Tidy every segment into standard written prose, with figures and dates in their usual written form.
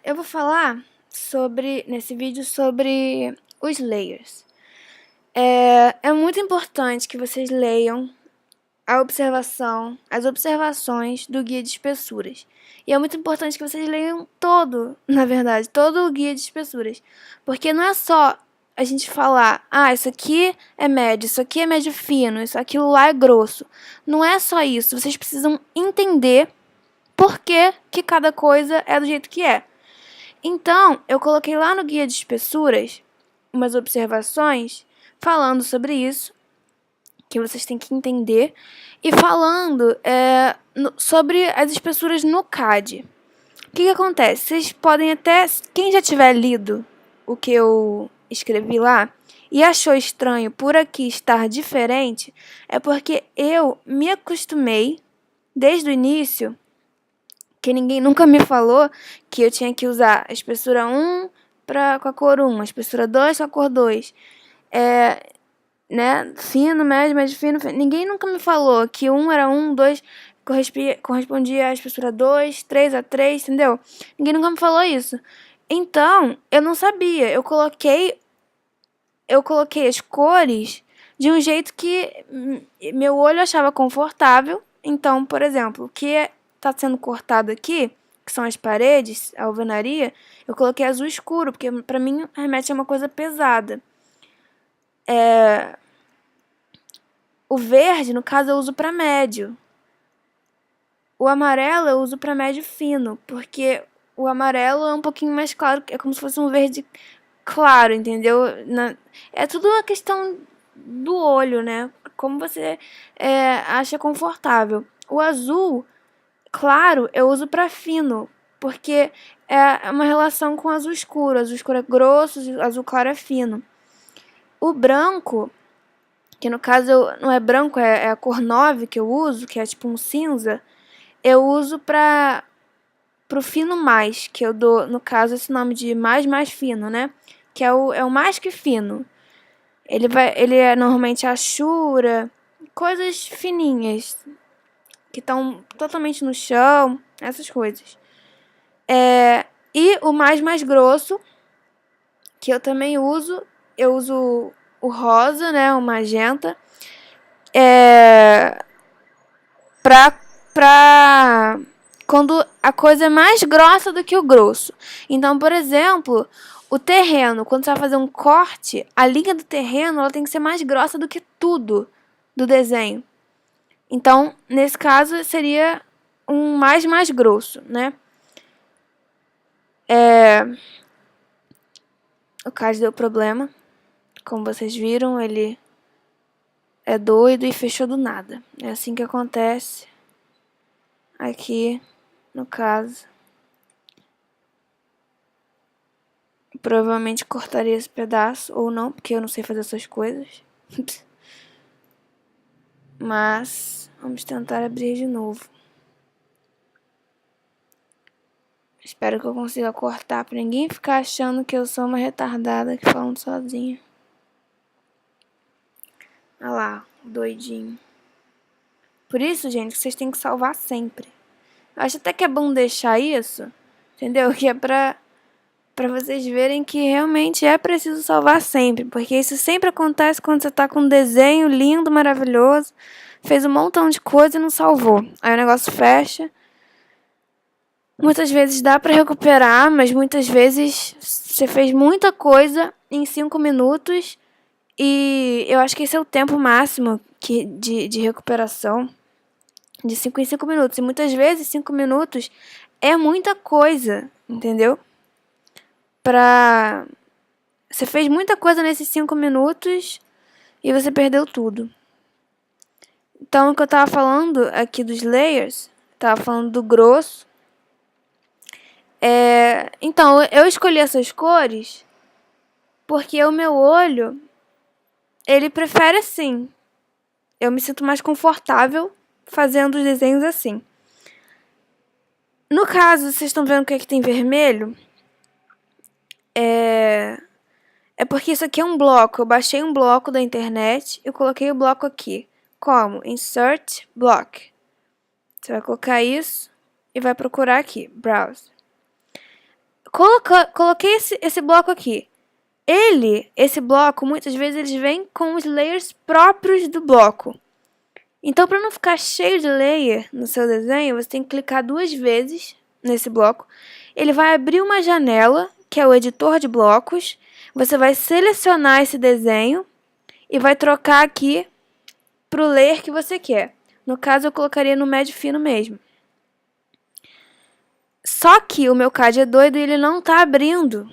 Eu vou falar nesse vídeo sobre os layers. É muito importante que vocês leiam as observações do guia de espessuras. E é muito importante que vocês leiam na verdade, todo o guia de espessuras. Porque não é só a gente falar, isso aqui é médio, isso aqui é médio fino, aquilo lá é grosso. Não é só isso, vocês precisam entender por que cada coisa é do jeito que é. Então, eu coloquei lá no guia de espessuras umas observações falando sobre isso, que vocês têm que entender, e falando sobre as espessuras no CAD. O que acontece? Vocês podem até, quem já tiver lido o que eu escrevi lá e achou estranho por aqui estar diferente, é porque eu me acostumei desde o início, que ninguém nunca me falou que eu tinha que usar a espessura 1 com a cor 1, a espessura 2 com a cor 2. Fino, médio, médio fino. Ninguém nunca me falou que 1 era 1, 2 correspondia à espessura 2, 3 a 3, entendeu? Ninguém nunca me falou isso. Então, eu não sabia. Eu coloquei as cores de um jeito que meu olho achava confortável. Então, por exemplo, o que está sendo cortado aqui, que são as paredes, a alvenaria, eu coloquei azul escuro, porque pra mim remete a uma coisa pesada. O verde, no caso, eu uso pra médio. O amarelo eu uso pra médio fino, porque o amarelo é um pouquinho mais claro, é como se fosse um verde claro, entendeu? É tudo uma questão do olho, né? Como você acha confortável. O azul claro eu uso pra fino, porque é uma relação com o azul escuro. O azul escuro é grosso, o azul claro é fino. O branco, que no caso não é branco, é a cor 9 que eu uso, que é tipo um cinza, eu uso pro fino mais, que eu dou, no caso, esse nome de mais fino, né? Que é o mais que fino. Ele é normalmente achura, coisas fininhas, que estão totalmente no chão, essas coisas. E o mais grosso, que eu também uso, eu uso o rosa, né, o magenta, pra quando a coisa é mais grossa do que o grosso. Então, por exemplo, o terreno, quando você vai fazer um corte, a linha do terreno ela tem que ser mais grossa do que tudo do desenho. Então, nesse caso, seria um mais grosso, né? O CAD deu problema. Como vocês viram, ele é doido e fechou do nada. É assim que acontece aqui, no caso. Provavelmente cortaria esse pedaço, ou não, porque eu não sei fazer essas coisas. Mas vamos tentar abrir de novo. Espero que eu consiga cortar pra ninguém ficar achando que eu sou uma retardada aqui falando sozinha. Olha lá, doidinho. Por isso, gente, vocês têm que salvar sempre. Eu acho até que é bom deixar isso, entendeu? Que é pra vocês verem que realmente é preciso salvar sempre. Porque isso sempre acontece quando você tá com um desenho lindo, maravilhoso, fez um montão de coisa e não salvou. Aí o negócio fecha. Muitas vezes dá pra recuperar, mas muitas vezes você fez muita coisa em 5 minutos. E eu acho que esse é o tempo máximo de recuperação. De 5 em 5 minutos. E muitas vezes 5 minutos é muita coisa, entendeu? Você fez muita coisa nesses 5 minutos e você perdeu tudo. Então, o que eu tava falando aqui dos layers, tava falando do grosso. Então, eu escolhi essas cores porque o meu olho, ele prefere assim. Eu me sinto mais confortável fazendo os desenhos assim. No caso, vocês estão vendo que aqui tem vermelho? É porque isso aqui é um bloco. Eu baixei um bloco da internet e coloquei o bloco aqui. Como? Insert Block. Você vai colocar isso e vai procurar aqui, Browse. Coloquei esse bloco aqui. Esse bloco, muitas vezes eles vêm com os layers próprios do bloco. Então, para não ficar cheio de layer no seu desenho, você tem que clicar 2 vezes nesse bloco. Ele vai abrir uma janela, que é o editor de blocos. Você vai selecionar esse desenho e vai trocar aqui para o layer que você quer. No caso, eu colocaria no médio fino mesmo. Só que o meu CAD é doido e ele não está abrindo.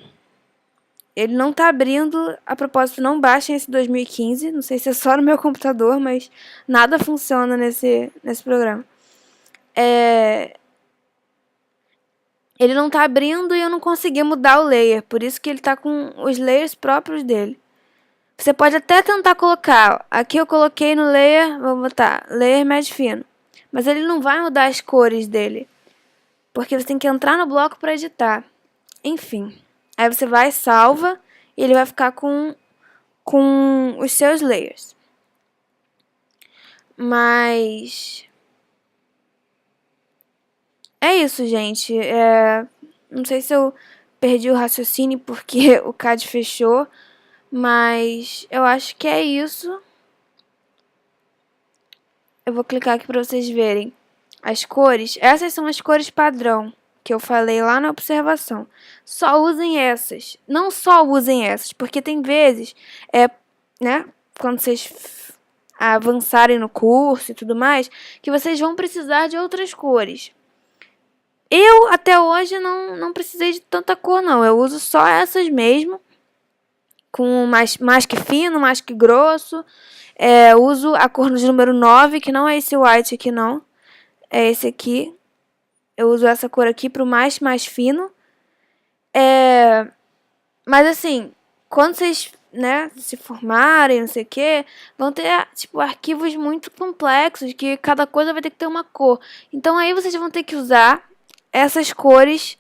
Ele não tá abrindo. A propósito, não baixem esse 2015. Não sei se é só no meu computador, mas nada funciona nesse programa. Ele não tá abrindo e eu não consegui mudar o layer. Por isso que ele tá com os layers próprios dele. Você pode até tentar colocar. Aqui eu coloquei no layer, vou botar layer médio fino. Mas ele não vai mudar as cores dele. Porque você tem que entrar no bloco para editar. Enfim. Aí você vai, salva, e ele vai ficar com os seus layers. Mas é isso, gente. Não sei se eu perdi o raciocínio porque o CAD fechou, mas eu acho que é isso. Eu vou clicar aqui para vocês verem as cores. Essas são as cores padrão que eu falei lá na observação. Só usem essas. Não só usem essas, porque tem vezes, né, quando vocês avançarem no curso e tudo mais, que vocês vão precisar de outras cores. Eu, até hoje, não precisei de tanta cor, não. Eu uso só essas mesmo, com mais que fino, mais que grosso. Uso a cor de número 9, que não é esse white aqui, não. É esse aqui. Eu uso essa cor aqui pro mais fino. Mas assim, quando vocês, né, se formarem, não sei o que, vão ter, tipo, arquivos muito complexos, que cada coisa vai ter que ter uma cor. Então aí vocês vão ter que usar essas cores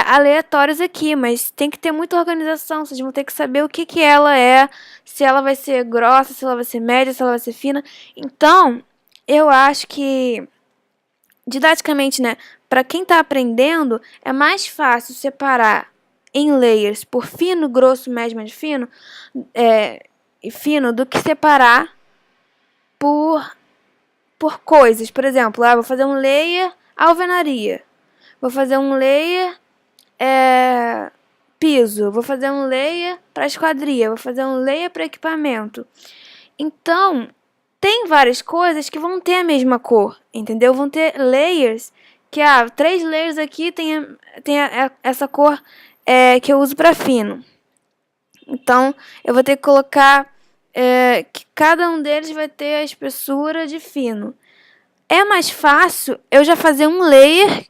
aleatórias aqui, mas tem que ter muita organização. Vocês vão ter que saber o que ela é, se ela vai ser grossa, se ela vai ser média, se ela vai ser fina. Então, eu acho que didaticamente, né, para quem está aprendendo, é mais fácil separar em layers por fino, grosso, médio, médio fino, e fino, do que separar por coisas. Por exemplo, vou fazer um layer alvenaria, vou fazer um layer piso, vou fazer um layer para esquadria, vou fazer um layer para equipamento. Então, tem várias coisas que vão ter a mesma cor, entendeu? Vão ter layers que, 3 layers aqui tem essa cor que eu uso para fino. Então, eu vou ter que colocar que cada um deles vai ter a espessura de fino. É mais fácil eu já fazer um layer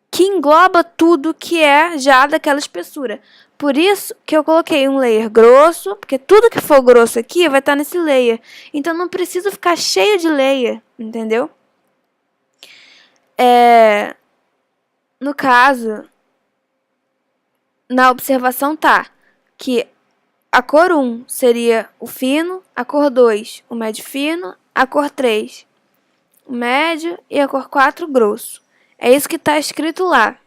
que engloba tudo que é já daquela espessura. Por isso que eu coloquei um layer grosso, porque tudo que for grosso aqui vai estar nesse layer. Então não precisa ficar cheio de layer, entendeu? No caso, na observação tá que a cor 1 seria o fino, a cor 2 o médio fino, a cor 3 o médio e a cor 4 o grosso. É isso que está escrito lá.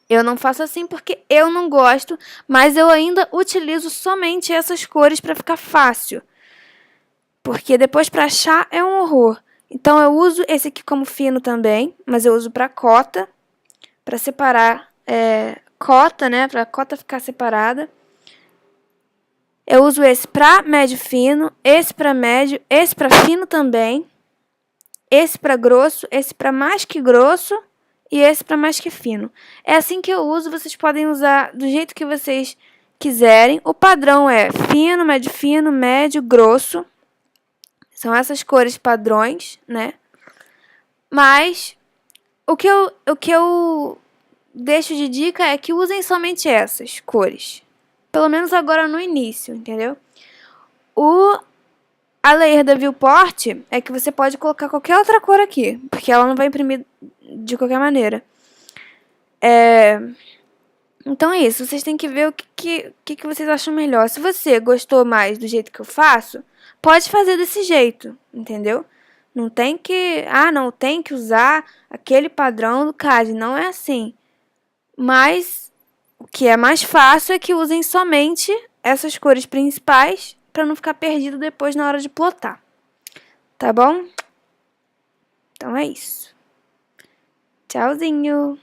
Eu não faço assim porque eu não gosto, mas eu ainda utilizo somente essas cores para ficar fácil. Porque depois para achar é um horror. Então eu uso esse aqui como fino também, mas eu uso para cota, para separar cota, né, para cota ficar separada. Eu uso esse para médio fino, esse para médio, esse para fino também, esse para grosso, esse para mais que grosso e esse para mais que fino. É assim que eu uso, vocês podem usar do jeito que vocês quiserem. O padrão é fino, médio, grosso. São essas cores padrões, né? Mas o que eu deixo de dica é que usem somente essas cores. Pelo menos agora no início, entendeu? A layer da viewport é que você pode colocar qualquer outra cor aqui, porque ela não vai imprimir de qualquer maneira. Então é isso, vocês têm que ver o que vocês acham melhor. Se você gostou mais do jeito que eu faço, pode fazer desse jeito, entendeu? Não tem que, não tem que usar aquele padrão do CAD, não é assim. Mas o que é mais fácil é que usem somente essas cores principais para não ficar perdido depois na hora de plotar. Tá bom? Então é isso. Tchauzinho!